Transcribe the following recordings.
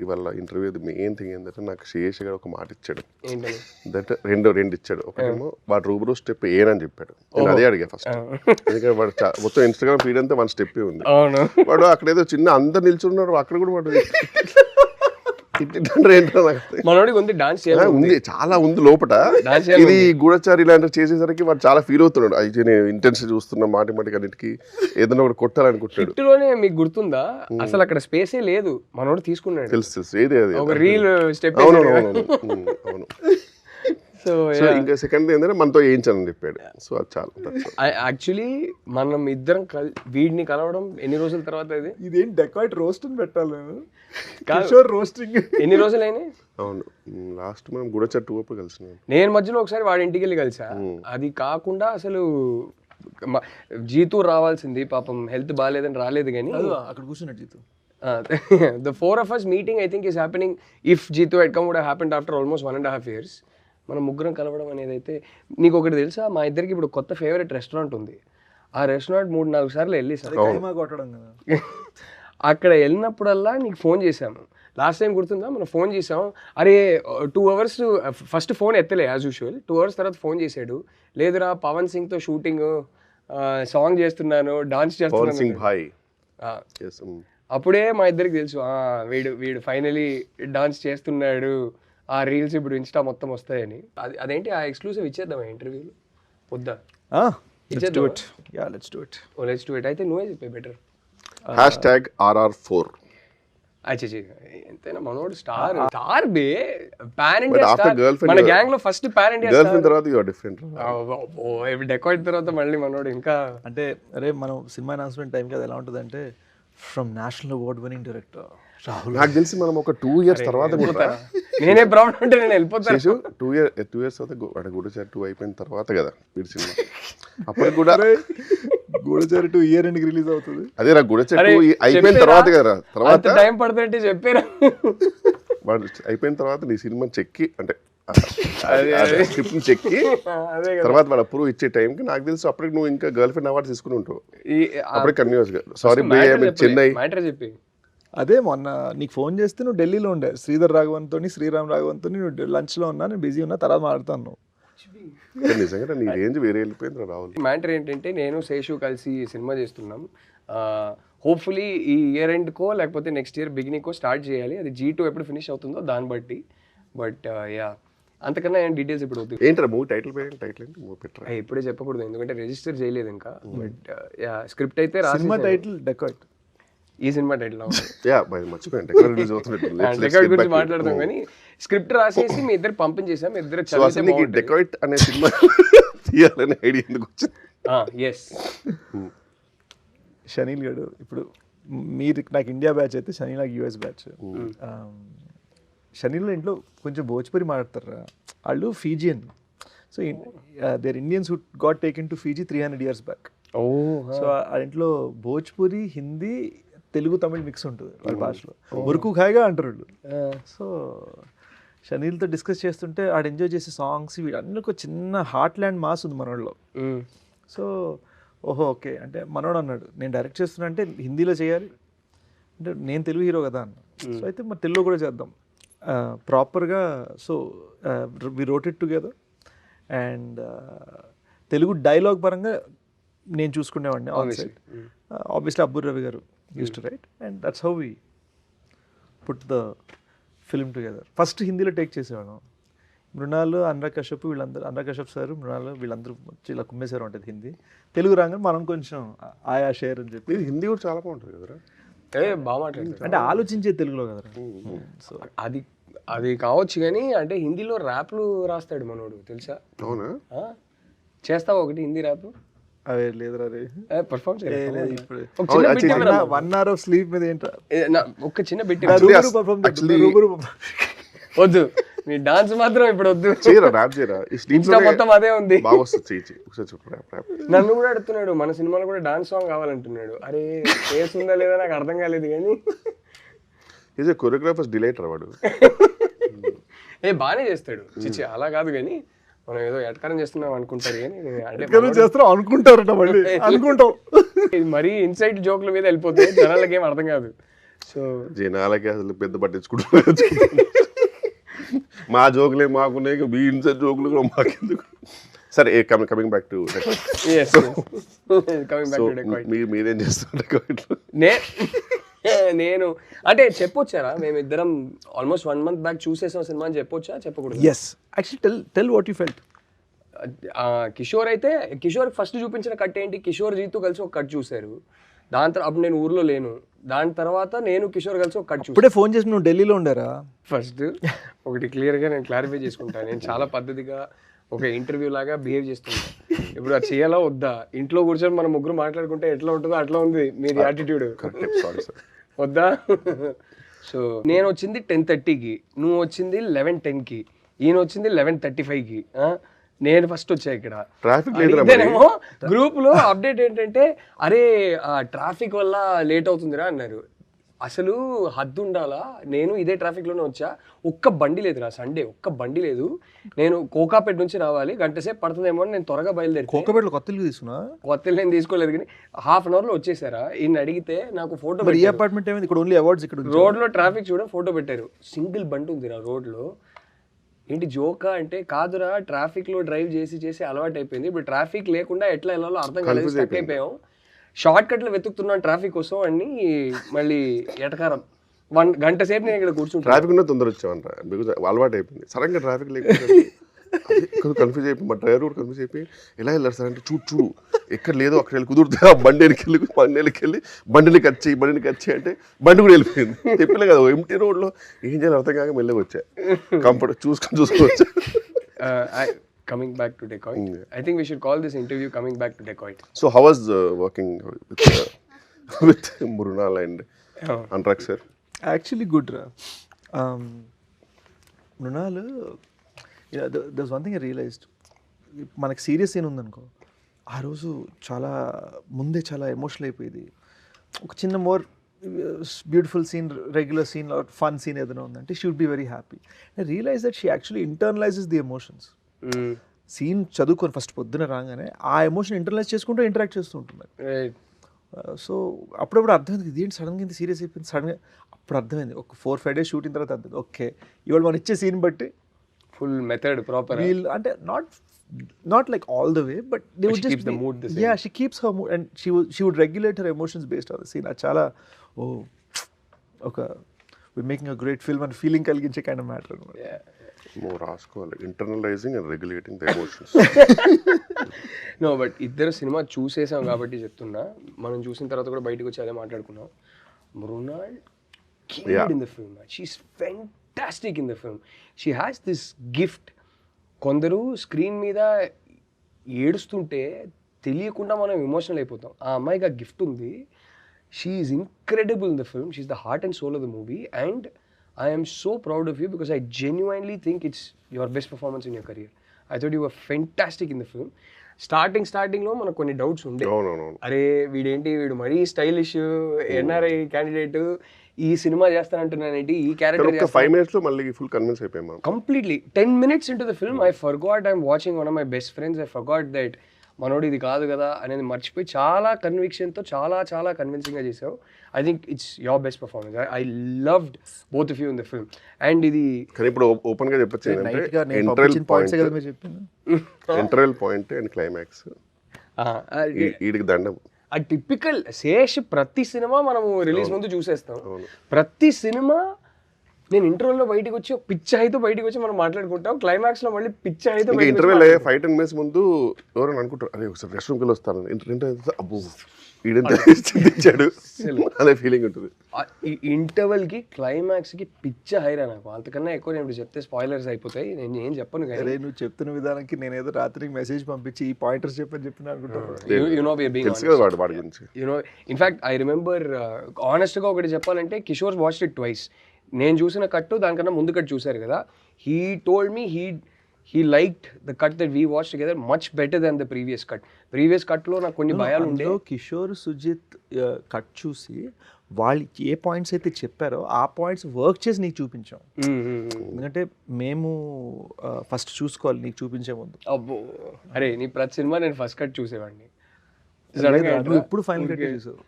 ఇవాళ interview main thing ఏంటంటే నాకు శేష్ గారు ఒక మాట ఇచ్చాడు. ఏంటని? దట్ రెండు ఇచ్చాడు. ఒకటేమో వాడు రూబరూ స్టెప్ ఏనని చెప్పాడు. నేను అదే అడిగా ఫస్ట్. ఎందుకంటే వాడు మొత్తం ఇన్స్టాగ్రామ్ ఫీడ్ అంతా వన్ స్టెప్ ఉంది. వాడు అక్కడ ఏదో చిన్న అందరు నిల్చున్నారు, అక్కడ కూడా వాడు మనోడికి ఉంది డాన్స్ ఉంది, చాలా ఉంది లోపల. ఇది గూఢచారి ఇలాంటి చేసేసరికి వాడు చాలా ఫీల్ అవుతున్నాడు. అయితే నేను ఇంటెన్స్ చూస్తున్నా మాటి అన్నిటికి ఏదైనా ఒకటి కొట్టాలనుకుంటాడు. లోనే మీకు గుర్తుందా అసలు అక్కడ స్పేసే లేదు, మనోడు తీసుకున్నాడు. తెలుసు ఏది అది ఒక రీల్ స్టెప్. అవును. సో ఇంకా సెకండ్ ఏంటంటే మనతో వేయించాలని చెప్పాడు. సో అది చాలా యాక్చువల్లీ మనం ఇద్దరం వీడిని కలవడం ఎన్ని రోజుల తర్వాత? ఇదేం డెకాయిట్ రోస్ట్ అని పెట్టాలి రోస్టింగ్ ఎన్ని రోజులైనా? అవును, లాస్ట్ మనం గూఢచారి 2 అప్పుడు కలిసినాం. నేను మధ్యలో ఒకసారి వాడి ఇంటికి వెళ్ళి కలిసా. అది కాకుండా అసలు జీతూ రావాల్సింది, పాపం హెల్త్ బాగాలేదని రాలేదు. కానీ అక్కడ కూర్చున్నాడు Jeethu. The 4 of us meeting I think is happening. If Jeetu had come would have happened after almost 1.5 years. మనం ముగ్గురం కలవడం అనేది అయితే. నీకు ఒకటి తెలుసా, మా ఇద్దరికి ఇప్పుడు కొత్త ఫేవరెట్ రెస్టారెంట్ ఉంది. ఆ రెస్టారెంట్ 3-4 సార్లు వెళ్ళి సార్ అక్కడ వెళ్ళినప్పుడల్లా నీకు ఫోన్ చేశాము. లాస్ట్ టైం గుర్తుందా, మనం ఫోన్ చేసాం. అరే 2 hours ఫస్ట్ ఫోన్ ఎత్తలే యాజ్ యూజువల్. 2 hours తర్వాత ఫోన్ చేశాడు. లేదురా పవన్ సింగ్తో షూటింగ్, సాంగ్ చేస్తున్నాను, డాన్స్ చేస్తున్నాను. అప్పుడే మా ఇద్దరికి తెలుసు వీడు ఫైనలీ డాన్స్ చేస్తున్నాడు, ఆ రీల్స్ ఇప్పుడు ఇన్స్టా మొత్తం వస్తాయని. అదేంటి ఆ ఎక్స్క్లూసివ్ ఇచ్చేద్దాం ఇంటర్వ్యూలో వద్దా? Let's do it. అయితే నువ్వే చెప్పే బెటర్. #RR4. ఎంతైనా మనోడు స్టార్ బే, పాన్ ఇండియా స్టార్. మన గ్యాంగ్ లో ఫస్ట్ పాన్ ఇండియా గర్ల్ఫ్రెండ్ తర్వాత యు ఆర్ డిఫరెంట్. డెకాయిట్ తర్వాత మళ్ళీ మనోడు ఇంకా అంటే అరే మనం సినిమా అనౌన్స్మెంట్ టైం కదా ఎలా ఉంటుంది అంటే from national award winning director Rahul. నాకు తెలిసి మనం ఒక 2 years తర్వాత నేనే ప్రౌడ్ అంటే నేను వెళ్ళిపోతాను. 2 years తర్వాత గూఢచారి 2 అయిపోయిన తర్వాత కదా వీడి సినిమా. అప్పుడు కూడా గూఢచారి 2 ఇయర్ ఎండ్కి రిలీజ్ అవుతుంది. అదే నాకు గూఢచారి 2 అయిపోయిన తర్వాత కదా, తర్వాత టైం పడుతుంటే చెప్పారా. వాడు అయిపోయిన తర్వాత నీ సినిమా చెక్కి అంటే స్క్రిప్ట్ చెక్కి తర్వాత వాడు అప్రూవ్ ఇచ్చే టైంకి నాకు తెలుసు అప్పటికి నువ్వు ఇంకా గర్ల్ ఫ్రెండ్ అవార్డు తీసుకుని ఉంటావు. అప్పటికి కన్యూస్ గా సారీ చెన్నై చెప్పి. అదే మొన్న నీకు ఫోన్ చేస్తే నువ్వు ఢిల్లీలో ఉండే శ్రీధర్ రాఘవన్తో శ్రీరామ్ రాఘవన్తో నువ్వు లంచ్లో ఉన్నా, నేను బిజీ ఉన్నా, తర్వాత మాట్లాడుతాను. నిజంగా నీ రేంజ్ వేరే వెళ్ళిపోయింది రాహుల్. మ్యాటర్ ఏంటంటే నేను శేషు కలిసి సినిమా చేస్తున్నాం. హోప్ఫుల్లీ ఈ ఇయర్ ఎండ్కో లేకపోతే నెక్స్ట్ ఇయర్ బిగినింగ్కో స్టార్ట్ చేయాలి. అది G2 ఎప్పుడు ఫినిష్ అవుతుందో దాన్ని బట్టి. బట్ యా అంతకన్నా ఏం డీటెయిల్స్ ఇప్పుడు వద్దు. ఏంట్రా మూవీ టైటిల్ ఏంటి? మూవీ పెట్టరా ఇప్పుడే చెప్పకూడదు ఎందుకంటే రిజిస్టర్ చేయలేదు ఇంకా. బట్ యా స్క్రిప్ట్ అయితే సినిమా టైటిల్ డెకాయిట్. ఈ సినిమా టైటిల్ మర్చిపోయాను డెకాయిట్ గురించి మాట్లాడదాం కానీ స్క్రిప్ట్ రాసేసి మీ ఇద్దరు పంపించేసాం. మీ ఇద్దరు డెకాయిట్ అనే సినిమా తీయాలనే ఐడియా ఎందుకు వచ్చింది? ఎస్ షనీల్ గడు ఇప్పుడు మీరు నాకు ఇండియా బ్యాచ్ అయితే షనీల్ నాకు US బ్యాచ్. షనీల్ ఇంట్లో కొంచెం భోజ్పురి మాట్లాడతారు వాళ్ళు, Fijian. So there Indians who got taken to Fiji 300 years back. So ఆ ఇంట్లో భోజ్పురి, హిందీ, తెలుగు, తమిళ్ మిక్స్ ఉంటుంది వాళ్ళ భాషలో. మురుకు ఖాయిగా అంటారు వాళ్ళు. సో షనీల్తో డిస్కస్ చేస్తుంటే ఆడు ఎంజాయ్ చేసే సాంగ్స్ వీళ్ళన్నీ ఒక చిన్న హార్ట్ ల్యాండ్ మాస్ ఉంది మనోళ్ళలో. సో ఓహో ఓకే అంటే మనోడు అన్నాడు నేను డైరెక్ట్ చేస్తున్నా అంటే హిందీలో చేయాలి అంటే నేను తెలుగు హీరో కదా అన్న. సో అయితే మరి తెలుగులో కూడా చేద్దాం ప్రాపర్గా. So we wrote it together and Telugu dialogue పరంగా నేను చూసుకునేవాడిని on side. Obviously Abburi Ravi garu used to write and that's how we put the film together. First హిందీలో టేక్ చేసేవాడు. మృణాల్, అనురాగ్ కశ్యప్ వీళ్ళందరూ, అనురాగ్ కశ్యప్ సార్, మృణాల్ వీళ్ళందరూ ఇలా కుమ్మేశారు ఉంటుంది హిందీ. తెలుగు రాగానే మనం కొంచెం ఆయా షేర్ అని చెప్పి. హిందీ కూడా చాలా బాగుంటుంది కదరా, బాగా మాట్లాడుతుంది అంటే ఆలోచించే తెలుగులో కదరా. సో అది కావచ్చు కానీ అంటే హిందీలో ర్యాప్లు రాస్తాడు మనోడు తెలుసా? అవునా? చేస్తావా ఒకటి హిందీ ర్యాప్? అవే లేదురా పర్ఫార్మ్ ఇప్పుడు 1 hour ఆఫ్ స్లీప్ మీద ఏంట్రా ఒక చిన్న బిట్ వద్దు, నీ డాన్స్ మాత్రం ఇప్పుడు వద్దు. మొత్తం అదే ఉంది. నన్ను కూడా అడుగుతున్నాడు మన సినిమాలో కూడా డాన్స్ సాంగ్ కావాలంటున్నాడు. అరే చేస్తుందా లేదా నాకు అర్థం కాలేదు కానీ కొరియోగ్రాఫర్స్ డిలైట్ వాడు. బాగానే చేస్తాడు. చిచ్చి అలా కాదు కానీ మనం ఏదో ఎటకారం చేస్తున్నాం అనుకుంటారు కానీ అనుకుంటారట అనుకుంటాం. మరీ ఇన్సైడ్ జోక్ల మీద వెళ్ళిపోతుంది, జనాలకి ఏం అర్థం కాదు. సో జనాలకి అసలు పెద్ద పట్టించుకుంటున్నారు. మా జోకులే మాకున్నాయి, మీ ఇన్సైడ్ జోకులు కూడా మాకెందుకు. సరే coming back to coming back to Dacoit. మీరేం చేస్తున్నారు? నేను అంటే చెప్పొచ్చారా మేమిద్దరం ఆల్మోస్ట్ 1 month బ్యాక్ చూసేసాం సినిమా అని చెప్పొచ్చా చెప్పకూడదు? Yes actually tell what you felt. Kishore అయితే కిషోర్ ఫస్ట్ చూపించిన కట్ ఏంటి, కిషోర్ జీతు కలిసి ఒక కట్ చూశారు. దాని తర్వాత అప్పుడు నేను ఊర్లో లేను, దాని తర్వాత నేను కిషోర్ కలిసి ఒక కట్ చూసాను. ఇప్పుడే ఫోన్ చేసి నువ్వు ఢిల్లీలో ఉండారా? ఫస్ట్ ఒకటి క్లియర్గా నేను క్లారిఫై చేసుకుంటాను, నేను చాలా పద్ధతిగా ఒక ఇంటర్వ్యూ లాగా బిహేవ్ చేస్తుంటా. ఇప్పుడు అది చేయాలా వద్దా, ఇంట్లో కూర్చొని మనం ముగ్గురు మాట్లాడుకుంటే ఎట్లా ఉంటుందో అట్లా ఉంది మీది యాటిట్యూడ్, వద్దా? సో నేను వచ్చింది 10:30కి, నువ్వు వచ్చింది 11:10కి, ఈయన వచ్చింది 11:35కి. నేను ఫస్ట్ వచ్చా ఇక్కడ. ఇదేనేమో గ్రూప్ లో అప్డేట్ ఏంటంటే అరే ట్రాఫిక్ వల్ల లేట్ అవుతుందిరా అన్నారు. అసలు హద్దు ఉండాలా, నేను ఇదే ట్రాఫిక్ లోనే వచ్చా, ఒక్క బండి లేదురా సండే, ఒక్క బండి లేదు. నేను కోకాపేట నుంచి రావాలి, గంట సేపు పడుతుందేమో అని నేను త్వరగా బయలుదేరి. కోకాపేటలో కొత్త ఇల్లు తీసుకున్నా? కొత్త ఇల్లు నేను తీసుకోలేదు కానీ ½ an hour లో వచ్చేసారా. ఈయన అడిగితే నాకు ఫోటో, ఈ అపార్ట్మెంట్ ఏమైంది ఇక్కడ, ఓన్లీ అవార్డ్స్ ఇక్కడ. రోడ్ లో ట్రాఫిక్ చూడ ఫోటో పెట్టారు, సింగిల్ బండి ఉందిరా రోడ్ లో. ఏంటి జోకా అంటే, కాదురా ట్రాఫిక్ లో డ్రైవ్ చేసి చేసి అలవాటు అయిపోయింది, ఇప్పుడు ట్రాఫిక్ లేకుండా ఎట్లా వెళ్ళాలో అర్థం కాలేదు, స్టక్ అయిపోయాం, షార్ట్ కట్లు వెతుకుతున్నాను ట్రాఫిక్ కోసం అని. మళ్ళీ ఎటకారం 1 గంట సేపు నేను ఇక్కడ కూర్చుంటాను. ట్రాఫిక్ ఉన్న తొందర వచ్చామంట, బికాజ్ అలవాటు అయిపోయింది. సడన్ గా ట్రాఫిక్ లేకపోతే కన్ఫ్యూజ్ అయిపోయి, మా డ్రైవర్ కూడా కన్ఫ్యూజ్ అయిపోయి ఎలా వెళ్ళారు సార్ అంటే, చూడు ఎక్కడ లేదో అక్కడ వెళ్ళి కుదురుతా, బండికి వెళ్ళి బండిని కట్ చేయి అంటే బండి కూడా వెళ్ళిపోయింది. చెప్పలే కదా ఎంటీ రోడ్లో ఏం చేయాలి అర్థం కాక మెల్లగా వచ్చా, comfort చూసుకోవచ్చా. Coming back to Decoit, I think we should call this interview Coming Back to Decoit. So how was working with Mrunal and Anurag sir? Actually good ra. Mrunal, there's one thing I realized, మనకి serious scene ఉందనుకో, ఆ రోజు చాలా ముందే చాలా emotional అయిపోయింది. ఒక చిన్న more beautiful scene, regular scene, fun scene ఏదైనా ఉందంటే she would be very happy. I realise that she actually internalises the emotions. Scene చదువుకొని ఫస్ట్ పొద్దున రాగానే ఆ ఎమోషన్ ఇంటర్నలైజ్ చేసుకుంటూ ఇంటరాక్ట్ చేస్తూ ఉంటుంది. సో అప్పుడప్పుడు అర్థమైంది ఇదేంటి సడన్గా ఇంత సీరియస్ అయిపోయింది, సడన్గా అప్పుడు అర్థమైంది. ఒక 4-5 days షూటింగ్ తర్వాత అర్థమైంది, ఓకే ఇవాళ మనం ఇచ్చే సీన్ బట్టి ఫుల్ మెథడ్ ప్రాపర్, అంటే not like all the way, but they would just keeps the mood the same. Yeah, she keeps her mood and she would regulate her emotions based on the scene. Achala okay, we're making a great film and feeling కలిగించే kind of matter. Yeah. More రాసుకోవాలి, internalising and regulating the emotions. No but ఇద్దరు cinema చూసేసాం కాబట్టి చెప్తున్నా, మనం చూసిన తర్వాత కూడా బయటకు వచ్చి అదే మాట్లాడుకున్నాం. Mrunal killed in the film. She's fantastic in the film. She has this gift. కొందరు స్క్రీన్ మీద ఏడుస్తుంటే తెలియకుండా మనం ఎమోషనల్ అయిపోతాం, ఆ అమ్మాయికి ఆ గిఫ్ట్ ఉంది. She is incredible in the film, she is the heart and soul of the movie and I am so proud of you because I genuinely think it's your best performance in your career. I thought you were fantastic in the film. స్టార్టింగ్లో మనకు కొన్ని doubts ఉండే, అరే వీడేంటి వీడు మరీ stylish NRI candidate ఈ cinema చేస్తానంటున్నానేంటి, ఈ క్యారెక్టర్ 5 minutes లో మళ్ళీ ఫుల్ కన్విన్స్ అయిపోయాం. Completely 10 minutes into the film I forgot I'm watching one of my best friends. I forgot that మనోడు ఇది కాదు కదా అనేది మర్చిపోయి చాలా కన్విక్షన్తో చాలా కన్విన్సింగ్గా చేసావు. I think it's your best performance. I loved both of you in the film. And ఇది కానీ ఇప్పుడు ఓపెన్ గా చెప్పొచ్చు, ఇంటర్వెల్ పాయింట్ అండ్ క్లైమాక్స్ వీడికి దండం. ఆ టిపికల్ శేష్ ప్రతి సినిమా మనము రిలీజ్ ముందు చూసేస్తాం, ప్రతి సినిమా నేను ఇంటర్వెల్లో బయటకు వచ్చి పిచ్చ అయితే బయటకు వచ్చి మనం మాట్లాడుకుంటాం, క్లైమాక్స్ లో మళ్ళీ పిచ్చ అయితే ఇంటర్వెల్ 5-10 minutes ముందు ఎవరైనా అనుకుంటారు అరే ఒకసారి రెస్ట్ రూమ్కి వెళ్ళి వస్తాను, అబ్బో చింతించాడు అనే ఫీలింగ్ ఉంటుంది. ఈ ఇంటర్వెల్ కి క్లైమాక్స్ కి పిచ్చ హైరా నాకు. అంతకన్నా ఎక్కువ నేను ఇప్పుడు చెప్తే స్పాయిలర్స్ అయిపోతాయి, నేను ఏం చెప్పను. అరే నువ్వు చెప్తున్న విధానానికి నేను ఏదో రాత్రికి మెసేజ్ పంపించి ఈ పాయింటర్స్ చెప్పిన అనుకుంటాను. ఇన్ఫాక్ట్ ఐ రిమెంబర్ ఆనెస్ట్ గా ఒకటి చెప్పాలంటే, కిషోర్ వాచ్డ్ ఇట్ ట్వైస్. నేను చూసిన కట్టు దానికన్నా ముందు కట్ చూశారు కదా, he told me he liked the cut that we watched together much better than the previous cut. Previous cut లో నాకు కొన్ని భయాలు ఉండే. కిషోర్ సుజిత్ కట్ చూసి వాళ్ళు ఏ పాయింట్స్ అయితే చెప్పారో ఆ పాయింట్స్ వర్క్ చేసి నీకు చూపించాం. ఎందుకంటే మేము ఫస్ట్ చూసుకోవాలి నీకు చూపించే ముందు. అబ్బో అరే నీ ప్రతి సినిమా నేను ఫస్ట్ కట్ చూసేవాడిని, ఇప్పుడు ఫైనల్ కట్ చూసావు.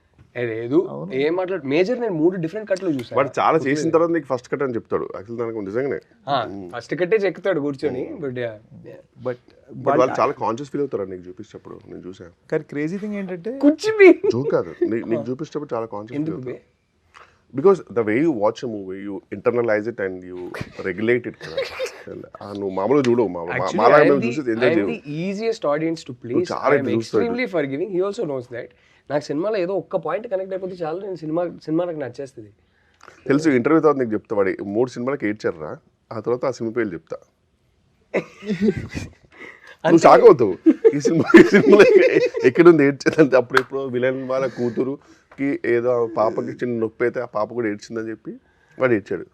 లేదు ఏం మాట్లాడు మేజర్ నేను 3 డిఫరెంట్ కట్లు చూసాను. బట్ చాలా చేసిన తర్వాత నీకు ఫస్ట్ కట్ అని చెప్తాడు యాక్చువల్ దానికి నిజంగానే ఫస్ట్ కట్టే చెక్కుతాడు కూర్చొని. బట్ వాళ్ళు చాలా కాన్షియస్ ఫీల్ అవుతారు నీకు చూపించేటప్పుడు. నేను చూసాను. కానీ క్రేజీ థింగ్ ఏంటంటే కూర్చుని జోక్ కాదు, నీకు చూపించేటప్పుడు చాలా కాన్షియస్ ఫీల్ అవుతారు. Because the way you watch a movie you internalise it and you regulate it కదా. నువ్వు మామూలుగా చూడవు మామూలుగా చూసి ఎంజాయ్ చేయవు. Easiest audience to please. I am extremely forgiving. He also knows that. నాకు సినిమాలో ఏదో ఒక్క పాయింట్ కనెక్ట్ అయిపోతే చాలు, నేను సినిమా నాకు నచ్చేస్తుంది. తెలుసు ఇంటర్వ్యూ తర్వాత నీకు చెప్తా వాడి 3 సినిమాలకి ఏడ్చారా, ఆ తర్వాత ఆ సినిమా పేర్లు చెప్తా. నువ్వు షాక్ అవుతావు. ఈ సినిమాలో ఎక్కడుంది ఏడ్చేదంటే అప్పుడెప్పుడు విలన్ వాళ్ళ కూతురుకి ఏదో పాపకి చిన్న నొప్పి అయితే ఆ పాప కూడా ఏడ్చిందని చెప్పి వాడు ఏడ్చాడు.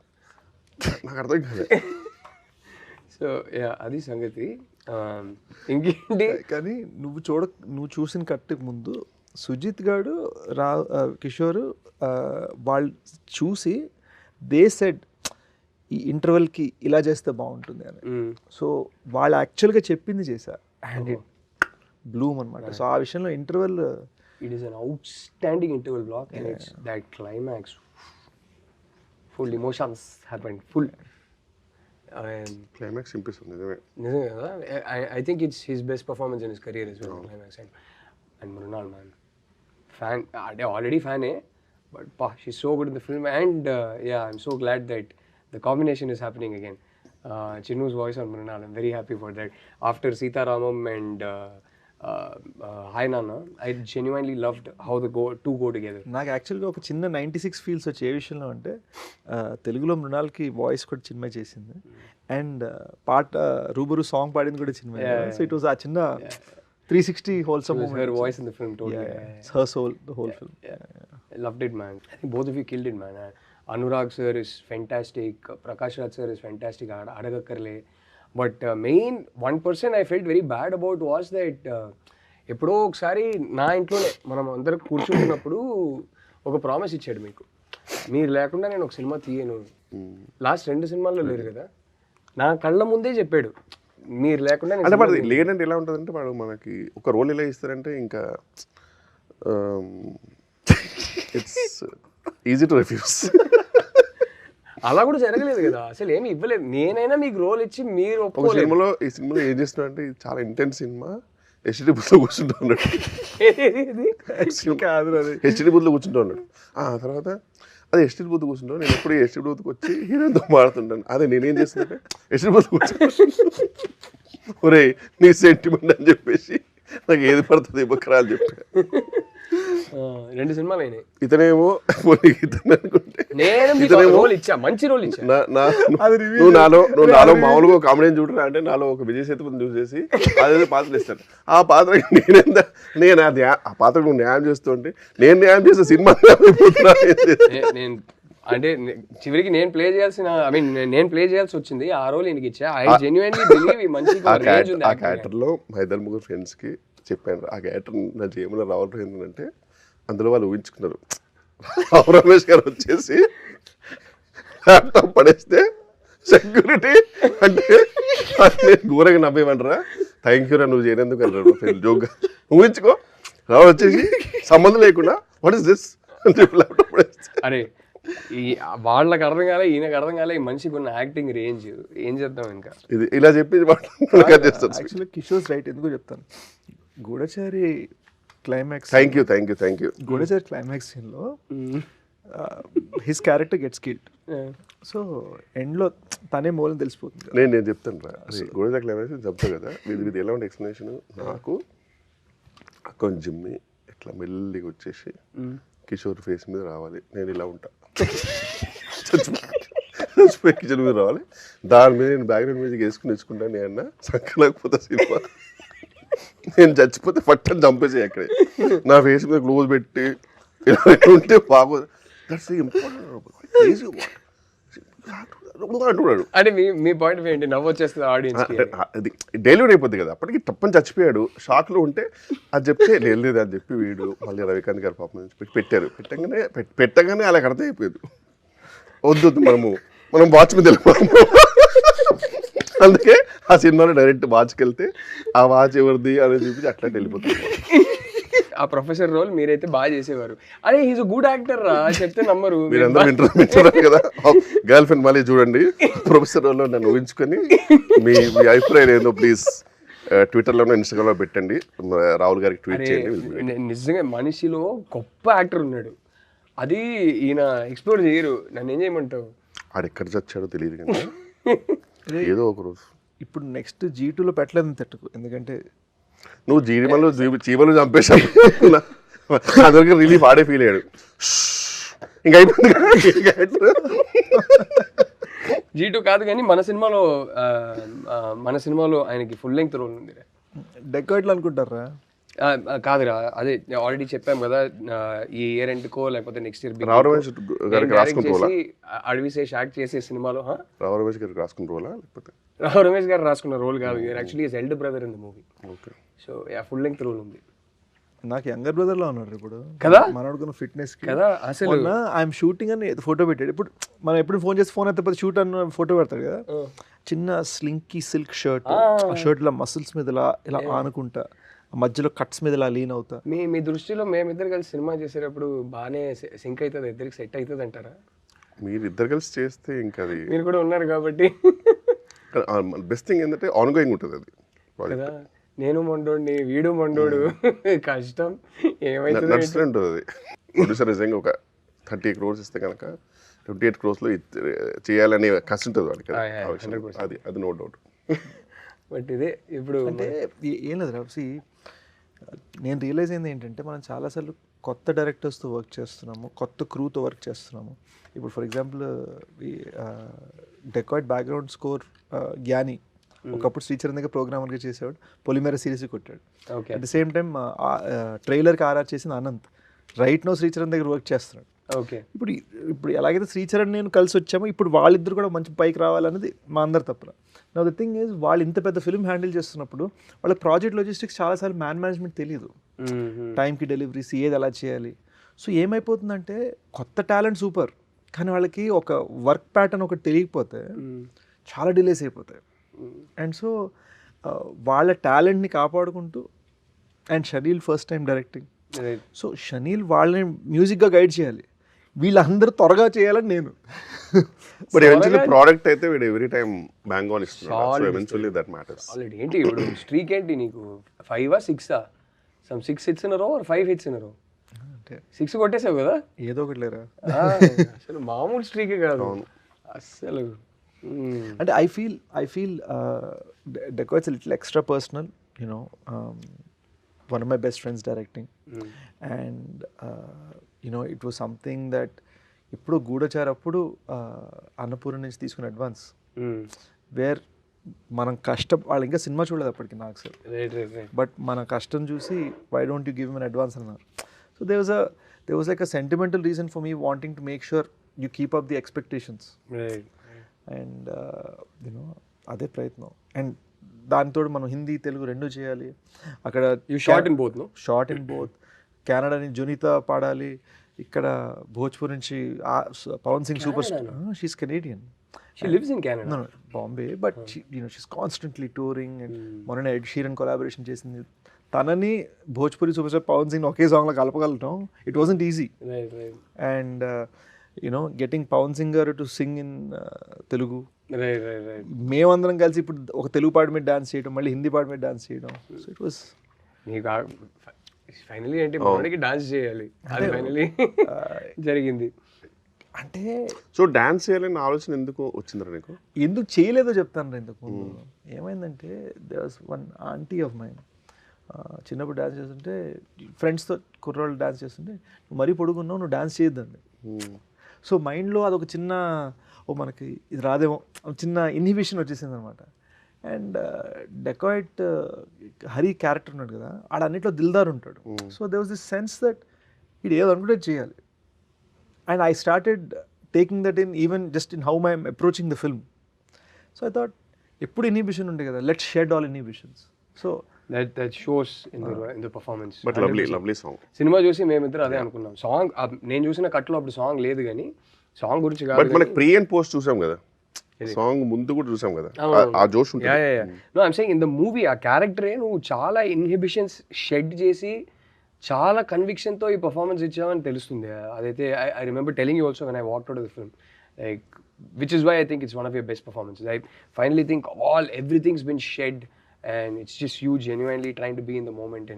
నాకు అర్థం కాదు. సో అది సంగతి. ఇంకేంటి కానీ నువ్వు చూసిన కట్టుకు ముందు సుజిత్ గాడు కిషోర్ వాళ్ళు చూసి దే సెడ్ ఈ ఇంటర్వెల్కి ఇలా చేస్తే బాగుంటుంది అని. సో వాళ్ళు యాక్చువల్గా చెప్పింది చేశారు అండ్ ఇట్ బ్లూమ్ అనమాట. సో ఆ విషయంలో interval it is an outstanding interval block and it's that climax full emotions happened full. Climax ఇంపిస్తుంది నిజమే. నిజమే కదా. I think it's his best performance in his career is climax. And Mrunal man fan, అంటే already ఫ్యానే, but షీ's so good in the film and yeah, I'm so glad that the combination is happening again. Chinnu's voice on Mrunal, I'm very happy for that. After Sita Ramam and Hi Nana, I genuinely loved how the two go together. నాకు యాక్చువల్గా ఒక చిన్న 96 feels వచ్చే ఏ విషయంలో అంటే తెలుగులో మృణాల్కి voice కూడా చిన్మయ్ చేసింది అండ్ పాట రూబరు సాంగ్ పాడింది కూడా చిన్మయ్. సో ఇట్ వాస్ ఆ చిన్న 360 wholesome moment. Her voice in the film totally. It's her soul, the whole film. I loved it, man. I think both of you killed it, man. Anurag sir is fantastic. Prakash Raj sir is fantastic. Adagakkarle. But main one person I felt very bad about was that ఎప్పుడో ఒకసారి నా ఇంట్లోనే మనం అందరం కూర్చుంటున్నప్పుడు ఒక promise ఇచ్చాడు మీకు, మీరు లేకుండా నేను ఒక సినిమా తీయను. లాస్ట్ 2 సినిమాల్లో లేరు కదా, నా కళ్ళ ముందే చెప్పాడు మీరు లేకుండా. అంటే మరి లేదంటే ఎలా ఉంటుందంటే వాడు మనకి ఒక రోల్ ఎలా ఇస్తారంటే ఇంకా ఇట్స్ ఈజీ టు రిఫ్యూజ్. అలా కూడా జరగలేదు కదా, అసలు ఏమి ఇవ్వలేదు. నేనైనా మీకు రోల్ ఇచ్చి మీరు ఒక సినిమాలో ఈ సినిమాలో ఏం చేస్తున్నా అంటే ఇది చాలా ఇంటెన్స్ సినిమా, హెచ్డి బుత్లో కూర్చుంటూ ఉన్నాడు. హెచ్డి బుత్లో కూర్చుంటూ ఉన్నాడు. తర్వాత అది హెచ్డి బూత్ కూర్చుంటాను. నేను ఎప్పుడు హెచ్డి బూత్కి వచ్చి హీరోతో మాడుతుంటాను. అదే నేనేం చేస్తుంటే హెచ్డి బూత్ కూర్చుంటాను. ఒరే నీ సెంటిమెంట్ అని చెప్పేసి నాకు ఏది పడుతుంది ఇవ్వకరా అని చెప్పా. 2 సినిమాలు అయినాయి. ఇతనేమో ఇతను అనుకుంటే మంచి రోల్ ఇచ్చా. నువ్వు నాలో మామూలుగా ఒక కామెడీ చూడరా అంటే నాలో ఒక విజయ్ సేతుపతి చూసేసి అదే పాత్రలు ఇస్తాను. ఆ పాత్రకి నేను ఆ పాత్రకు నువ్వు న్యాయం చేస్తుంటే నేను న్యాయం చేసే సినిమా నేను అంటే చివరికి నేను ప్లే చేయాల్సి వచ్చింది. ఆ రోల్ ఈయనకి ఇచ్చా. ఐ జెన్యుయిన్లీ బిలీవ్ మంచి ఆ క్యారెక్టర్లో మా 2-3 ఫ్రెండ్స్కి చెప్పాను. ఆ క్యారెక్టర్ నా జీవనంలో రావడం ఏంటంటే అందులో వాళ్ళు ఊహించుకున్నారు రావు రమేష్ గారు వచ్చేసి ల్యాప్టాప్ పడేస్తే సెక్యూరిటీ అంటే నేను ఘోరంగా నవ్వేమంటారా, థ్యాంక్ యూ రా నువ్వు చేయనందుకు అన్నాడు ఫ్రెండ్ జోక్గా. ఊహించుకో రావు వచ్చేసి సంబంధం లేకుండా వాట్ ఇస్ దిస్ అని చెప్పి ల్యాప్టాప్ పడేస్తే. అరే వాళ్ళకి అర్థం కాలే, ఈయనకు అర్థం కాలే, ఈ మనిషికి ఉన్న యాక్టింగ్ రేంజ్ ఏం చేద్దాం. ఇంకా ఇది ఇలా చెప్పి యాక్చువల్లీ కిషోర్ రైట్. ఎందుకు చెప్తాను, గూఢచారి climax thank you Goodachari climax సీన్లో his character gets killed. So ఎండ్లో తనే మూలం తెలిసిపోతుంది. నేను చెప్తాను రా గూఢచారి క్లైమాక్స్ చెప్తా కదా, ఇది ఎలా ఉంటే ఎక్స్ప్లెనేషన్. నాకు అకౌంట్ జిమ్మి ఇట్లా మెల్లిగా వచ్చేసి కిషోర్ ఫేస్ మీద రావాలి, నేను ఇలా ఉంటా కిచెన్ మీద రావాలి, దాని మీద నేను బ్యాక్గ్రౌండ్ మ్యూజిక్ వేసుకుని నేర్చుకుంటాను. నేను అన్న సంకలేకపోతే సినిమా నేను చచ్చిపోతే పట్టని చంపేసి అక్కడే నా ఫేస్ మీద క్లోజ్ పెట్టి ఇలా ఉంటే బాగోదు. దట్స్ ఇంపార్టెంట్ అంటున్నాడు. అంటే మీ పాయింట్ ఏంటి? నవ్వు వచ్చేస్తుంది ఆడియన్స్. అది డెలివరీ అయిపోద్ది కదా, అప్పటికి తప్పని చచ్చిపోయాడు. షాక్లో ఉంటే అది చెప్తే లేదు అని చెప్పి వీడు మళ్ళీ రవికాంత్ గారు పాపం పెట్టారు. పెట్టగానే అలా అర్థం అయిపోయేది. వద్దు మనం వాచ్ మీద వెళ్ళిపోతాము. అందుకే ఆ సినిమాలో డైరెక్ట్ వాచ్కి వెళ్తే ఆ వాచ్ ఎవరిది అని చూపించి అట్లా వెళ్ళిపోతుంది. ఆ ప్రొఫెసర్ రోల్ మీరైతే బాగా చేసేవారు. అరే హీస్ గుడ్ యాక్టర్ రా చెప్తే నమ్మరు. మీరందరూ వింటున్నారు కదా, గర్ల్ ఫ్రెండ్ మళ్ళీ చూడండి ప్రొఫెసర్ లో నన్ను ఊహించుకొని మీ అభిప్రాయం ఏందో ప్లీజ్ ట్విట్టర్లోనో ఇన్స్టాగ్రామ్లో పెట్టండి, రాహుల్ గారికి ట్వీట్ చేయండి. నిజంగా మనిషిలో గొప్ప యాక్టర్ ఉన్నాడు, అది ఈయన ఎక్స్ప్లోర్ చేయరు. నన్ను ఏం చేయమంటావు? ఆడు ఎక్కడ చచ్చాడో తెలియదు కానీ ఏదో ఒక రోజు. ఇప్పుడు నెక్స్ట్ G2లో పెట్టలేదు తట్టుకు, ఎందుకంటే నువ్వు చీమలు చంపేశావు, అందరికి రిలీఫ్ ఆడే ఫీల్ అయ్యాడు. ఇంకా అయిపోయింది. G2 కాదు కానీ మన సినిమాలో ఆయనకి ఫుల్ లెంగ్త్ రోల్ ఉంది. డెకాయిట్లు అనుకుంటారా? కాదురా, అదే ఆల్రెడీ చెప్పాం కదా, ఈ ఇయర్ ఎండ్కో లేకపోతే నెక్స్ట్ ఇయర్ అడవిశేష్ యాక్ట్ చేసే సినిమాలో. రావు రమేష్ గారికి రాసుకున్న రోలా లేకపోతే రావు రమేష్ గారు రాసుకున్న రోల్ కాదు, actually his elder brother in the movie. So full length role ఉంది. నాకు యంగర్ బ్రదర్ లో ఉన్నాడు ఇప్పుడు కదా, మనోడుకున్న ఫిట్నెస్ కదా. అసలు ఐఎమ్ షూటింగ్ అని ఫోటో పెట్టాడు. ఇప్పుడు మనం ఎప్పుడు ఫోన్ చేసి ఫోన్ అయితే షూట్ అన్న ఫోటో పెడతాడు కదా, చిన్న స్లింకీ సిల్క్ షర్ట్, ఆ షర్ట్ ఇలా మసిల్స్ మీద ఇలా ఆనుకుంటా, మధ్యలో కట్స్ మీద ఇలా లీన్ అవుతా. మీ దృష్టిలో మేమిద్దరు కలిసి సినిమా చేసేటప్పుడు బాగానే సింక్ అవుతుంది, ఇద్దరికి సెట్ అవుతుంది అంటారా? మీరు ఇద్దరు కలిసి చేస్తే ఇంకా అది, మీరు కూడా ఉన్నారు కాబట్టి బెస్ట్ థింగ్ ఏంటంటే ఆన్ గోయింగ్ ఉంటుంది అది కదా. నేను మొండోడిని, వీడు మొండోడు, కష్టం ఏమైతుంది నడుస్తూనే ఉంటుంది అది. ప్రొడ్యూసర్ నిజంగా ఒక 30 crores ఇస్తే కనుక 28 crores చేయాలనే కష్టం ఉంటుంది వాడికి, అది నో డౌట్. బట్ ఇదే ఇప్పుడు అంటే ఏం లేదు రాసి, నేను రియలైజ్ అయింది ఏంటంటే మనం చాలాసార్లు కొత్త డైరెక్టర్స్తో వర్క్ చేస్తున్నాము, కొత్త క్రూతో వర్క్ చేస్తున్నాము. ఇప్పుడు for example Dacoit background score Gnani ఒకప్పుడు శ్రీచరణ్ దగ్గర ప్రోగ్రామర్గా చేసేవాడు, పొలిమేర సిరీస్ కొట్టాడు. అట్ ద సేమ్ టైం ట్రైలర్కి ఆర్ఆర్ చేసిన అనంత్ రైట్ నో శ్రీచరణ్ దగ్గర వర్క్ చేస్తున్నాడు. ఓకే, ఇప్పుడు ఎలాగైతే శ్రీచరణ్ నేను కలిసి వచ్చామో, ఇప్పుడు వాళ్ళిద్దరు కూడా మంచి పైకి రావాలనేది మా అందరి తప్పున. నా ద థింగ్ ఈజ్, వాళ్ళు ఇంత పెద్ద ఫిల్మ్ హ్యాండిల్ చేస్తున్నప్పుడు వాళ్ళ ప్రాజెక్ట్ లాజిస్టిక్స్ చాలాసార్లు మేనేజ్మెంట్ తెలియదు, టైంకి డెలివరీస్ ఏది ఎలా చేయాలి. సో ఏమైపోతుందంటే కొత్త టాలెంట్ సూపర్, కానీ వాళ్ళకి ఒక వర్క్ ప్యాటర్న్ ఒకటి తెలియకపోతే చాలా డిలేస్ అయిపోతాయి. అండ్ సో వాళ్ళ టాలెంట్ని కాపాడుకుంటూ, and chenille first time directing, so chenille వాళ్ళని మ్యూజిక్గా గైడ్ చేయాలి, వీళ్ళందరూ త్వరగా చేయాలని నేను. బట్ ఎవెన్చువల్లీ ప్రోడక్ట్ అయితే వీడు ఎవ్రీ టైం బ్యాంగ్ ఆన్ ఇస్తున్నాడు, so eventually that matters. Already ఏంటి ఇప్పుడు స్ట్రీక్ ఏంటి నీకు, 5 or 6 some 6 hits in a row or 5 hits in a row? అంటే 6 కొట్టేసావు కదా, ఏదో ఒకటి లేరా. అసలు మామూలు స్ట్రీక్ కాదు అసలు. అంటే I feel dacoits little extra personal, you know, one of my best friends directing, and it was something that ఇప్పుడు గూఢచార్ అప్పుడు అన్నపూర్ణ నుంచి తీసుకున్న అడ్వాన్స్, వేర్ మనం కష్టం, వాళ్ళు ఇంకా సినిమా చూడలేదు అప్పటికి నాకు సార్, బట్ మన కష్టం చూసి why don't you give me advance అన్నారు. So there was like a sentimental reason for me wanting to make sure you keep up the expectations, and అదే ప్రయత్నం. అండ్ దానితో మనం హిందీ తెలుగు రెండు చేయాలి. అక్కడ షార్ట్ ఇన్ బోత్ కెనడా నుంచి జునీతా పాడాలి, ఇక్కడ భోజ్పూర్ నుంచి Pawan Singh super star, she's Canadian, she lives in Canada, Bombay, but she's constantly touring, and మొన్న ఎడ్ షీరన్ కొలాబరేషన్ చేసింది. తనని భోజ్పూరి సూపర్ స్టార్ పవన్ సింగ్ ఒకే సాంగ్లో కలపగలటం, it wasn't easy. And getting Pawan singer to sing in Telugu, మేమందరం కలిసి ఇప్పుడు ఒక తెలుగు పాట మీద డాన్స్ చేయడం, మళ్ళీ హిందీ పాట మీద డాన్స్ చేయడం. సో ఇట్ వాస్ ఫైనలీ ఏంటి మనకి డాన్స్ చేయాలి, అది ఫైనలీ జరిగింది. అంటే సో డాన్స్ చేయాలని ఆలోచన ఎందుకు వచ్చిందిరా నీకు? ఎందుకు చేయలేదో చెప్తాను ఇంతకు ముందు. ఏమైందంటే there was one auntie of mine, చిన్నప్పుడు డాన్స్ చేస్తుంటే ఫ్రెండ్స్తో కుర్రోళ్ళు డాన్స్ చేస్తుంటే, నువ్వు మరీ పొడుగున్నావు, నువ్వు డాన్స్ చేయొద్దండి. సో మైండ్లో అదొక చిన్న మనకి ఇది రాదేమో చిన్న ఇన్హిబిషన్ వచ్చేసింది అనమాట. అండ్ డెకాయిట్ హరి క్యారెక్టర్ ఉన్నాడు కదా, ఆడన్నిట్లో దిల్దార్ ఉంటాడు. So they was this sense that ఇది ఏదో అనుకుంటే చేయాలి. And I started taking that in even just in how I'm approaching the film. So I thought ఎప్పుడు ఇన్హిబిషన్ ఉండే కదా, let's shed all inhibitions. So that shows in the performance. But lovely song. Cinema చూసి మేమిద్దరు అదే అనుకున్నాం. Song నేను చూసిన కట్లో అప్పుడు సాంగ్ లేదు కానీ సాంగ్ గురించి కాదు. బట్ మనకి ప్రీ అండ్ పోస్ట్ చూసాం కదా, సాంగ్ ముందు కూడా చూసాం కదా, ఆ జోష్ ఉంటుంది. No I'm saying in the movie ఆ క్యారెక్టరే నువ్వు చాలా ఇన్హిబిషన్స్ షెడ్ చేసి చాలా కన్విక్షన్తో ఈ పర్ఫార్మెన్స్ ఇచ్చామని తెలుస్తుంది. అదైతే I remember telling you also when I walked out of the film, like which is why I think it's one of your best performances. I finally think everything's been shed and it's just you genuinely trying to be in the moment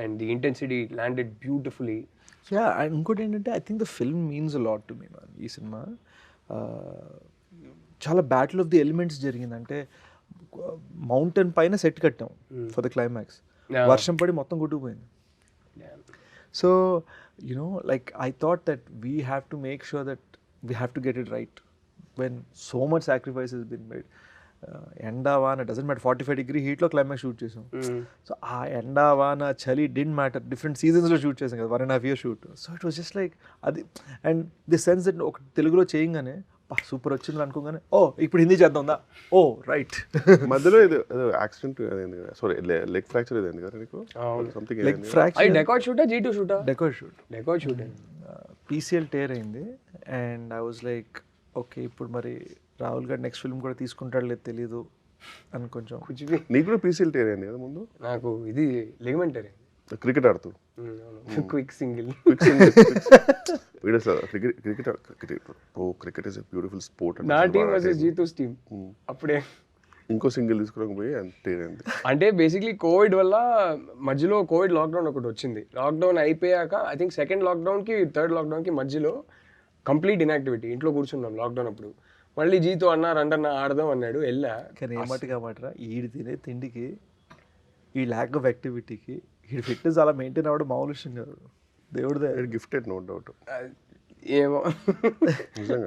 and the intensity landed beautifully. Yeah, and ఇంకోటి ఏంటంటే I think the film means a lot to me man. ఈ cinema చాలా battle of the elements జరిగింది. అంటే mountain పైన set కట్టాం for the climax, వర్షం పడి మొత్తం కొట్టుకుపోయింది. So you know like I thought that we have to make sure that we have to get it right when so much sacrifice he's been made. ఎండా వాన డజంట్ మ్యాటర్, 45 హీట్లో climax shoot చేసాం. So ఆ ఎండా వాన చలి డింట్ మ్యాటర్, డిఫరెంట్ సీజన్స్లో shoot చేసాం కదా, 1.5 years shoot. So it was just like అది. అండ్ ది సెన్స్ దట్ ఒక తెలుగులో చేయగానే సూపర్ వచ్చింది అనుకోగానే ఓ ఇప్పుడు హిందీ చేద్దాందా, ఓ రైట్. మధ్యలో ఏదో యాక్సిడెంట్ సారీ లెగ్ ఫ్రాక్చర్ ఏదైంది కదా నీకు, సంథింగ్ లెగ్ ఫ్రాక్చర్. డెకార్డ్ షూటా G2 షూటా? Dacoit shoot. Hmm. PCL tear అయింది. And I was like okay ఇప్పుడు మరి రాహుల్ గారు నెక్స్ట్ ఫిల్మ్ కూడా తీసుకుంటాడు లేదు తెలీదు అని కొంచెం. నీకు కూడా PCL టేర్ అయింది కదా ముందు? నాకు ఇది లిగమెంట్ టేర్. క్రికెట్ ఆడుతూ quick single. Cricket is a beautiful sport. నా టీమ్ వర్సెస్ G2's టీమ్. అప్పుడే ఇంకో సింగిల్ తీసుకోకపోయి టేర్ అయింది. అంటే బేసిక్లీ కోవిడ్ వల్ల మధ్యలో కోవిడ్ లాక్డౌన్ ఒకటి వచ్చింది. లాక్డౌన్ అయిపోయాక ఐ థింక్ సెకండ్ లాక్డౌన్కి థర్డ్ లాక్డౌన్కి మధ్యలో కంప్లీట్ ఇన్యాక్టివిటీ, ఇంట్లో కూర్చున్నాం లాక్డౌన్ అప్పుడు. మళ్ళీ Gతో అన్న ఆడదాం అన్నాడు, వెళ్ళా. కానీ ఏమాటగా మాటరా ఈడు తినే తిండికి ఈ ల్యాక్ ఆఫ్ యాక్టివిటీకి ఈ ఫిట్నెస్ అలా మెయింటైన్ అవ్వడం మామూలు విషయం కాదు. దేవుడిదే గిఫ్టెడ్, నో డౌట్. ఏమో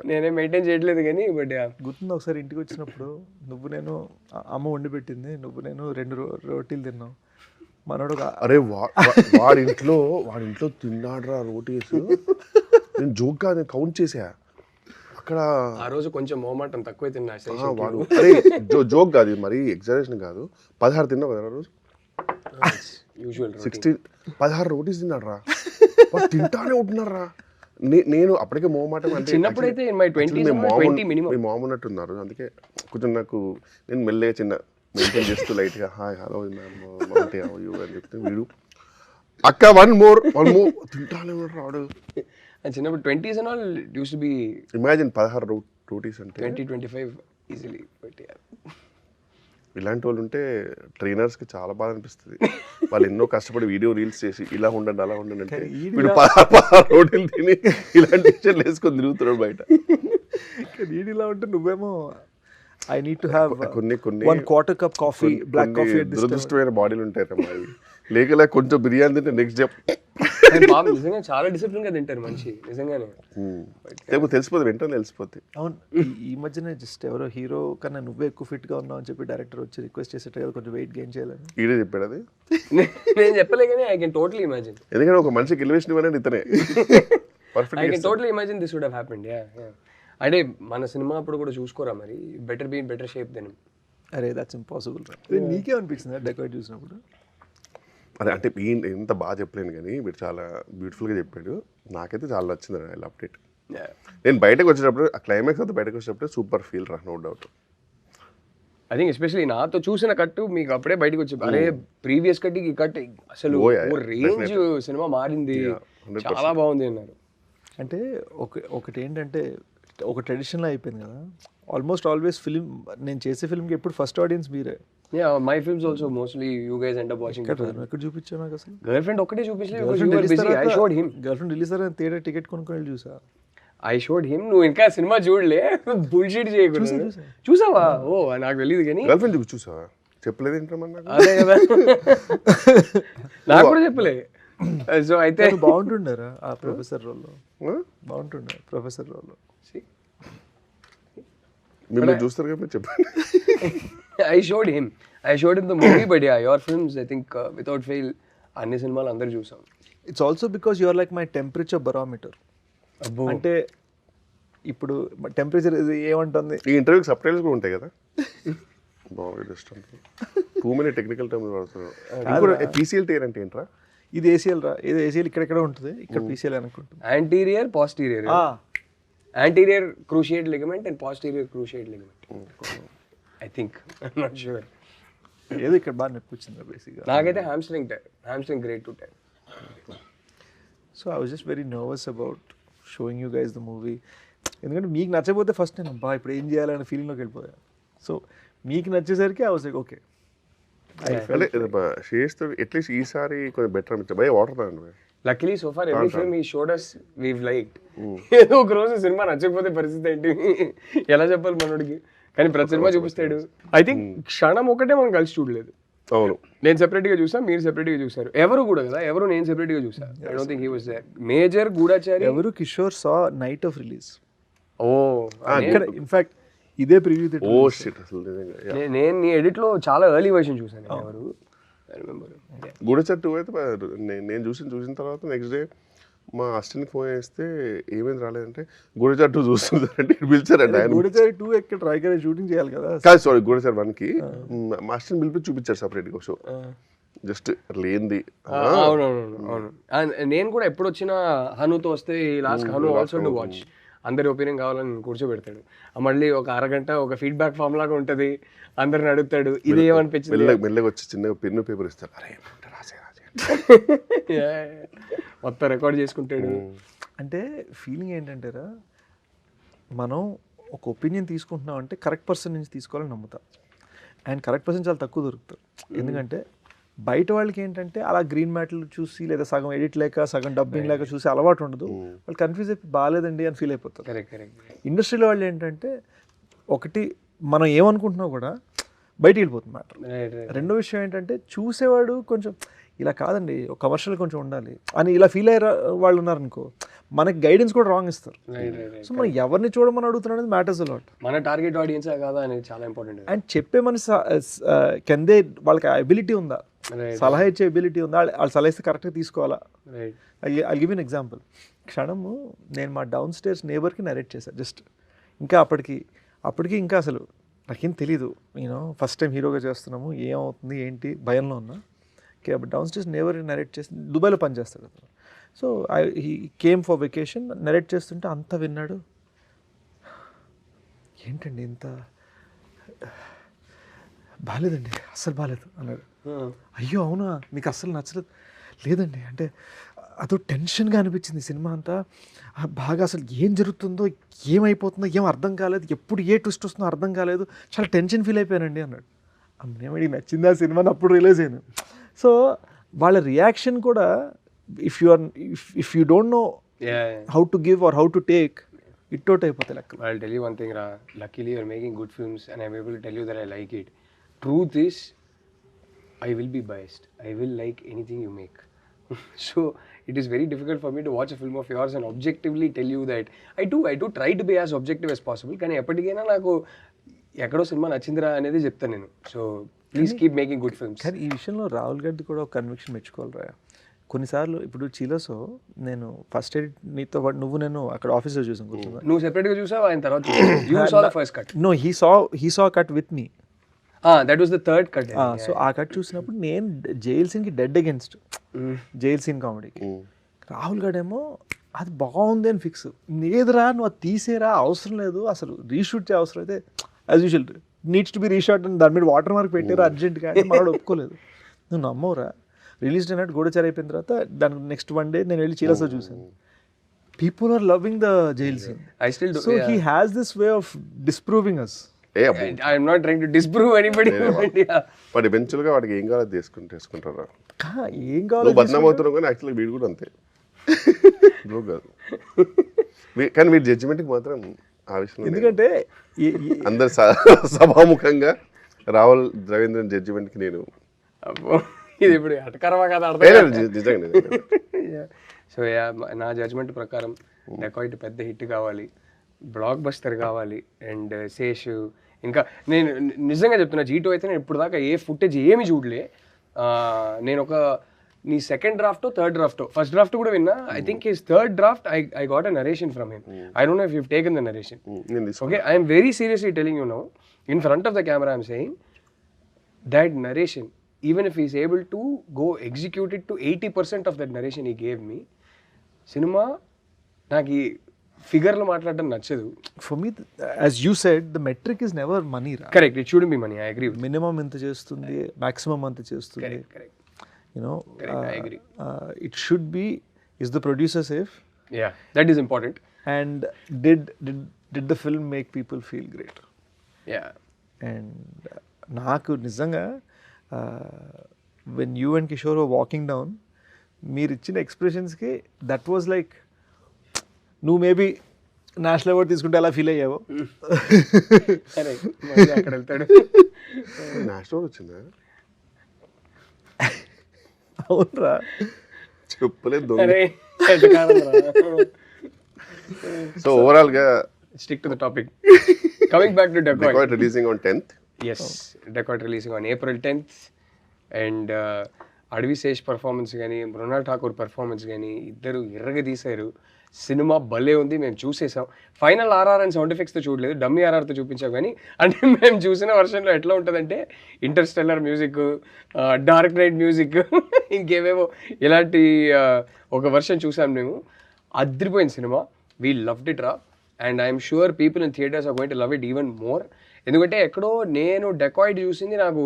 నేనే మెయింటైన్ చేయట్లేదు కానీ బట్ గుర్తుంది ఒకసారి ఇంటికి వచ్చినప్పుడు నువ్వు నేను అమ్మ వండి పెట్టింది, నువ్వు నేను 2 రోటీలు తిన్నాం. మనోడు అరే వాడింట్లో తిన్నాడురా రోటీస్. నేను జోక్ గా కౌంట్ చేసా అక్కడ. ఆ రోజు కొంచెం మోమాటం తక్కువ తిన్నా వాడు. అరే జోక్ కాదు మరి, ఎగ్జాజరేషన్ కాదు. 16 తిన్నావు కదా రోజు. యూజువల్ 16 రోటీస్ తిన్నాడు రా. తింటానే ఉంటున్నారు రా. నేను అప్పటికే మోమాటం. అంటే చిన్నప్పుడు అయితే in my 20s మీ మామ ఉన్నట్టున్నారు, అందుకే కొంచెం నాకు నేను మెల్లగా చిన్న మెయింటైన్ చేస్తూ లైట్గా హాయ్ హలో అని చెప్తే వీడు అక్క వన్ మోర్ తింటానే ఉన్నాడు రాడు. చిన్నప్పుడు 20s and all used to be imagine 16 rotis అంటే 20-25 ఈజీలీ. బట్ ఇలాంటి వాళ్ళు ఉంటే ట్రైనర్స్కి చాలా బాధ అనిపిస్తుంది. వాళ్ళు ఎన్నో కష్టపడి వీడియో రీల్స్ చేసి ఇలా ఉండండి అలా ఉండండి అంటే వీడు 16 రోటీలు తిని ఇలాంటి విషయాలు వేసుకొని తిరుగుతున్నాడు బయట. వీడు ఇలా ఉంటే నువ్వేమో ఐ నీడ్ టు హ్యావ్ కొన్ని 1/4 cup కాఫీ, బ్లాక్ కాఫీ. దురదృష్టమైన బాడీలు ఉంటాయి అమ్మా. లేక కొంచెం బిర్యానీ తింటే నెక్స్ట్ డే బాబు నిజంగా చాలా డిసిప్లిన్ గా తింటారు మనిషి నిజంగానే. తెలిసిపోతుంది, వెంటనే తెలిసిపోతుంది. అవును, ఈ మధ్యనే జస్ట్ ఎవరో హీరో కన్నా నువ్వే ఎక్కువ ఫిట్ గా ఉన్నావు అని చెప్పి డైరెక్టర్ వచ్చి రిక్వెస్ట్ చేసేట కదా కొంచెం వెయిట్ గెయిన్ చేయాలని. ఈడే చెప్పాడు అది. నేను చెప్పలే కానీ ఐ కెన్ టోటలీ ఇమాజిన్. ఎందుకంటే ఒక మనిషికి ఎలివేషన్ ఇవ్వనండి ఇతనే. I can totally imagine this would have happened. అంటే మన సినిమా అప్పుడు కూడా చూసుకోరా మరి, better be in better shape then. అరే దట్స్ ఇంపాసిబుల్. నీకే అనిపించింది డెకాయిట్ చూసినప్పుడు? అదే అంటే ఎంత బాగా చెప్పలేను కానీ వీడు చాలా బ్యూటిఫుల్గా చెప్పాడు. నాకైతే చాలా నచ్చింది ఐ లవ్డ్ ఇట్. నేను బయటకు వచ్చేటప్పుడు ఆ క్లైమాక్స్ అంతా బయటకు వచ్చేటప్పుడు సూపర్ ఫీల్ రా, no doubt. I think especially నాతో చూసిన కట్టు మీకు అప్పుడే బయటకు వచ్చి అరే ప్రీవియస్ కట్కి ఈ కట్ అసలు రేంజ్ సినిమా మారింది, చాలా బాగుంది అన్నారు. అంటే ఒకటి ఏంటంటే ఒక ట్రెడిషన్లో అయిపోయింది కదా ఆల్మోస్ట్ ఆల్వేస్. ఫిల్మ్ నేను చేసే ఫిల్మ్కి ఎప్పుడు ఫస్ట్ ఆడియన్స్ మీరే. Yeah, my films also mostly you guys end up watching. ఎక్కడ చూపించావు నాకు అసలు? Girlfriend ఒక్కటే చూపించలేదు. I showed him. Girlfriend release అయ్యాక థియేటర్ టికెట్ కొనుక్కొని చూసా. I showed him. నువ్వు ఇంకా సినిమా చూడలే, బుల్షిట్ చేయకూడదు. చూసావా? ఓ నాకు తెలియదు కానీ గర్ల్ఫ్రెండ్ చూసావా? చెప్పలేదు ఏంటమ్మా? అదే కదా నాకు కూడా చెప్పలే. సో అయితే బాగుంటుండారా ఆ ప్రొఫెసర్ రోల్లో? బాగుంటుండే ప్రొఫెసర్ రోల్లో. మీరు చూస్తారు కదా చెప్పండి. I showed him the movie, but yeah, your films, I think, without fail, అన్ని సినిమాలు అందరు చూసాం. It's also because you are like my temperature barometer. అంటే ఇప్పుడు టెంపరేచర్ ఏమంటుంది? ఈ ఇంటర్వ్యూకి సబ్టైటిల్స్ కూడా ఉంటాయి కదా. టూ మెనీ టెక్నికల్ టర్మ్స్ వాడుతున్నారు. PCL టైర్ అంటే ఏంట్రా? ఇది ACL రా. ఇది ACL ఇక్కడెక్కడ ఉంటుంది, ఇక్కడ PCL అనుకుంటుంది. Anterior, posterior. Anterior cruciate ligament and posterior cruciate ligament. I think. I'm not sure. ఏదో ఇక్కడ బాగా నొప్పి వచ్చింది బేసిక్గా. నాకైతే hamstring grade 2 tear. So I was just very nervous about showing you guys the movie. ఎందుకంటే మీకు నచ్చకపోతే ఫస్ట్ నేను అబ్బా ఇప్పుడు ఏం చేయాలనే ఫీలింగ్లోకి వెళ్ళిపోయాను. సో మీకు నచ్చేసరికి ఐ వాజ్ లైక్ ఓకే. అంటే శేష్తో అట్లీస్ట్ ఈసారి కొంచెం బెటర్ అనిపించా. భయ వాటర్ తాగండి. Luckily so far every film he showed us we've liked. ఏదో ఒక రోజు సినిమా నచ్చకపోతే పరిస్థితి ఏంటి ఎలా చెప్పాలి మనోడికి, కానీ ప్రతి సినిమా చూపిస్తాడు. ఐ థింక్ క్షణం ఒకటే మనం కలిసి చూడలేదు. అవును, నేను సెపరేట్ గా చూసా, మీరు సెపరేట్ గా చూసారు. ఎవరు కూడా కదా, ఎవరు నేను సెపరేట్ గా చూసా. I don't think he was there. Major Goodachari ఎవరు Kishore saw night of release. Oh ఇక్కడ ఇన్ఫాక్ట్ ఇదే ప్రివ్యూ థియేటర్. ఓ షిట్ అసలు నిజంగా. నేను నీ ఎడిట్ లో చాలా ఎర్లీ వర్షన్ చూసాను. ఎవరు ఐ రిమెంబర్. గూఢచారి 2 అయితే నేను చూసిన తర్వాత నెక్స్ట్ డే మా అసిస్టెంట్కి ఫోన్ చేస్తే ఏమైంది రాలేదంటే గూఢచారి 2 చూస్తుందంటే పిలిచారండి ఆయన. గూఢచారి 2 ఎక్కడ రాయగానే షూటింగ్ చేయాలి కదా. కాదు సారీ, గూఢచారి 1కి మా అసిస్టెంట్ పిలిపి చూపించారు సపరేట్గా షో. జస్ట్ లేనిది. అవును. నేను కూడా ఎప్పుడు వచ్చినా హనుతో వస్తే last Hanu also to watch. అందరి ఒపీనియన్ కావాలని కూర్చోబెడతాడు. మళ్ళీ ఒక అరగంట ఒక ఫీడ్బ్యాక్ ఫామ్ లాగా ఉంటుంది. అందరిని అడుగుతాడు ఇది ఏమనిపించింది. మెల్లగా వచ్చి చిన్నగా పెన్ను పేపర్ ఇస్తారు. అరే రాసే మొత్తం రికార్డ్ చేసుకుంటాడు. అంటే ఫీలింగ్ ఏంటంటారా, మనం ఒక ఒపీనియన్ తీసుకుంటున్నాం అంటే కరెక్ట్ పర్సన్ నుంచి తీసుకోవాలని నమ్ముతా. అండ్ కరెక్ట్ పర్సన్ చాలా తక్కువ దొరుకుతారు. ఎందుకంటే బయట వాళ్ళకి ఏంటంటే అలా గ్రీన్ మ్యాట్లు చూసి లేదా సగం ఎడిట్ లేక సగం డబ్బింగ్ లేక చూసి అలవాటు ఉండదు. వాళ్ళు కన్ఫ్యూజ్ అయిపోయి బాగాలేదండి అని ఫీల్ అయిపోతారు. ఇండస్ట్రీలో వాళ్ళు ఏంటంటే ఒకటి మనం ఏమనుకుంటున్నా కూడా బయటికి వెళ్ళిపోతుంది మ్యాటర్. రెండో విషయం ఏంటంటే చూసేవాడు కొంచెం ఇలా కాదండి ఒక కమర్షియల్ కొంచెం ఉండాలి అని ఇలా ఫీల్ అయ్యే వాళ్ళు ఉన్నారనుకో, మనకి గైడెన్స్ కూడా రాంగ్ ఇస్తారు. సో మనం ఎవరిని చూడమని అడుగుతున్నాడు అనేది మ్యాటర్స్ అలాట్. మన టార్గెట్ ఆడియన్స్ కాదా అనేది చాలా ఇంపార్టెంట్. అండ్ చెప్పే మన కెందే వాళ్ళకి ఎబిలిటీ ఉందా, సలహా ఇచ్చే ఎబిలిటీ ఉందా, వాళ్ళు సలహా ఇస్తే కరెక్ట్గా తీసుకోవాలా. I give an example. క్షణము నేను మా డౌన్ స్టేర్స్ నేబర్కి నరేట్ చేశాను జస్ట్. ఇంకా అప్పటికి ఇంకా అసలు నాకేం తెలీదు. నేను ఫస్ట్ టైం హీరోగా చేస్తున్నాము, ఏమవుతుంది ఏంటి భయంలో ఉన్నా. డౌన్ స్టేర్స్ నేబర్ నరేట్ చేసి దుబాయ్లో పనిచేస్తాడు అతను. So he came for vacation. Narrate చేస్తుంటే అంతా విన్నాడు. ఏంటండి ఇంత బాగాలేదండి, అస్సలు బాగాలేదు అన్నాడు. అయ్యో అవునా, మీకు అస్సలు నచ్చలేదు? లేదండి, అంటే అదో టెన్షన్గా అనిపించింది సినిమా అంతా బాగా. అసలు ఏం జరుగుతుందో ఏమైపోతుందో ఏం అర్థం కాలేదు, ఎప్పుడు ఏ ట్విస్ట్ వస్తుందో అర్థం కాలేదు, చాలా టెన్షన్ ఫీల్ అయిపోయానండి అన్నాడు. అమ్మేమడి నచ్చింది ఆ సినిమాని అప్పుడు రిలీజ్ అయ్యాను. సో వాళ్ళ రియాక్షన్ కూడా if you don't know how to give or how to take it out అయిపోతాయి లెక్క. I'll tell you one thing, Ra. Luckily, you're making good films, and I'm able to tell you that I like it. Truth is, I will be biased. I will like anything you make. So it is very difficult for me to watch a film of yours and objectively tell you that I do try to be as objective as possible. కానీ ఎప్పటికైనా నాకు ఎక్కడో cinema నచ్చిందిరా అనేది చెప్తాను నేను. So please keep making good films. కానీ ఈ విషయంలో రాహుల్ గారిది కూడా ఒక కన్విక్షన్ మెచ్చుకోవాలిరా. కొన్నిసార్లు ఇప్పుడు చీలోసో నేను ఫస్ట్ ఎడిట్ నీతో పాటు నేను అక్కడ ఆఫీస్లో చూసాను గుర్తుందా? నువ్వు సెపరేట్గా చూసావు, ఆయన తర్వాత you saw the first cut. No, he saw cut with me. That was the third cut. So ఆ కట్ చూసినప్పుడు నేను జైల్ సీన్కి డెడ్ అగేన్స్ట్ జైల్ సీన్ కామెడీకి. రాహుల్ గాడేమో అది బాగుంది అని ఫిక్స్. లేదురా నువ్వు అది తీసేరా, అవసరం లేదు, అసలు రీషూట్ చేయ అవసరం అయితే as usual needs to be reshot అని దాని మీద వాటర్ మార్క్ పెట్టారు అర్జెంట్గా అంటే మనోడు ఒప్పుకోలేదు. నువ్వు నమ్మవురా, రిలీజ్ డే నాట్ గూఢచారి అయిపోయిన తర్వాత దానికి నెక్స్ట్ వన్ డే నేను వెళ్ళి చీలసో చూసాను. People are loving the jail scene. So he has this way of disproving us. I'm not trying to disprove anybody. But ఎవెన్చువల్గా వాడికి ఏం కావాలో తీసుకుంటారా. ఏం కావాలి బద్నాం అవుతున్నావు కానీ యాక్చువల్గా వీడు కూడా అంతే బ్రో కాదు. కానీ వీడి జడ్జిమెంట్కి మాత్రం ఆ విషయం ఎందుకంటే అందరు సభాముఖంగా రాహుల్ రవీంద్రన్ జడ్జిమెంట్కి నేను ఇది ఇప్పుడు అటకరమా కదా నిజంగా. సో నా జడ్జ్మెంట్ ప్రకారం డెకాయిట్ పెద్ద హిట్ కావాలి, బ్లాక్ బస్టర్ కావాలి. అండ్ శేష్ ఇంకా నేను నిజంగా చెప్తున్నా, G2 అయితే నేను ఇప్పుడు దాకా ఏ ఫుటేజ్ ఏమి చూడలే. నేను ఒక నీ సెకండ్ డ్రాఫ్టో థర్డ్ డ్రాఫ్టో, ఫస్ట్ డ్రాఫ్ట్ కూడా విన్నా. I think his third draft I got a narration from him. I don't know if you've taken the narration. Okay, I am very seriously telling you now, in front of the camera I am saying that narration, even if he is able to go execute it to 80% of that narration he gave me, cinema నాకు ఈ ఫిగర్లో మాట్లాడడం నచ్చదు. For me as you said the metric is never money రా. Correct, it should be money. I agree. Minimum ఎంత చేస్తుంది, maximum ఎంత చేస్తుంది. Correct. know, Correct, I agree. It should be, is the producer safe, Yeah, that is important. and did the film make people feel great? Yeah. And నాకు నిజంగా when you and Kishore walking down మీరు ఇచ్చిన ఎక్స్ప్రెషన్స్కి that was like నువ్వు maybe national award తీసుకుంటే ఎలా feel అయ్యావో. సరే మళ్ళీ అక్కడ వెళ్తాడు. నేషనల్ వచ్చిందా? అవునరా, చెప్పలేదు దొంగ. అరే ఎటకారం రా. సో ఓవరాల్ గా Stick to the topic. Coming back to Dacoit. Dacoit releasing on 10th. Yes, Dacoit releasing on April 10th. And అడవి శేష్ పర్ఫార్మెన్స్ కానీ మృణాల్ ఠాకూర్ పర్ఫార్మెన్స్ కానీ ఇద్దరు ఎర్రగా తీశారు. సినిమా భలే ఉంది, మేము చూసేసాం. ఫైనల్ ఆర్ఆర్ అండ్ సౌండ్ ఎఫెక్ట్స్తో చూడలేదు, డమ్మీ ఆర్ఆర్తో చూపించాం. కానీ అంటే మేము చూసిన వర్షన్లో ఎట్లా ఉంటుందంటే Interstellar music, Dark Knight music, ఇంకేవేవో ఇలాంటి ఒక వర్షన్ చూసాం మేము. అదిరిపోయింది సినిమా. వీ లవ్డ్ ఇట్ రా. And I'm sure people in theatres are going to love it even more. ఎందుకంటే ఎక్కడో నేను డెకాయిడ్ చూసింది నాకు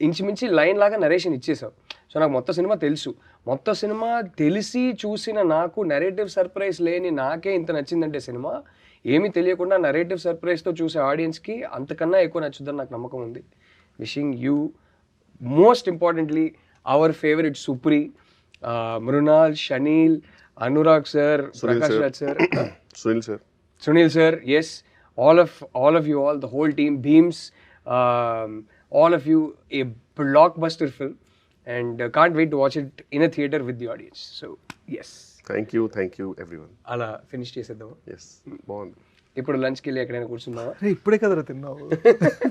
ఇంచుమించి లైన్ లాగా నరేషన్ ఇచ్చేసావు. సో నాకు మొత్తం సినిమా తెలుసు. మొత్తం సినిమా తెలిసి చూసిన నాకు నరేటివ్ సర్ప్రైజ్ లేని నాకే ఇంత నచ్చిందంటే సినిమా, ఏమీ తెలియకుండా నరేటివ్ సర్ప్రైజ్తో చూసే ఆడియన్స్కి అంతకన్నా ఎక్కువ నచ్చుద్దని నాకు నమ్మకం ఉంది. Wishing you most importantly our favourite Supri, Mrunal, Shaneel, Anurag sir, Prakash Raj sir, Sunil sir, Sunil sir, yes, all of you all, the whole team, Beams, all of you, a blockbuster film, and can't wait to watch it in a theater with the audience. So yes, thank you everyone. అలా finish చేసేద్దాం. Yes, బాగుంది. ఇప్పుడు లంచ్కి వెళ్ళి ఎక్కడైనా కూర్చున్నావా? ఇప్పుడే కదరా తిన్నావు.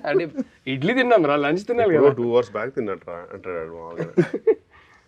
అంటే ఇడ్లీ తిన్నాం రా, లంచ్ తినాలి కదా. 2 hours బ్యాక్ తిన్నట్రా అంటాడు.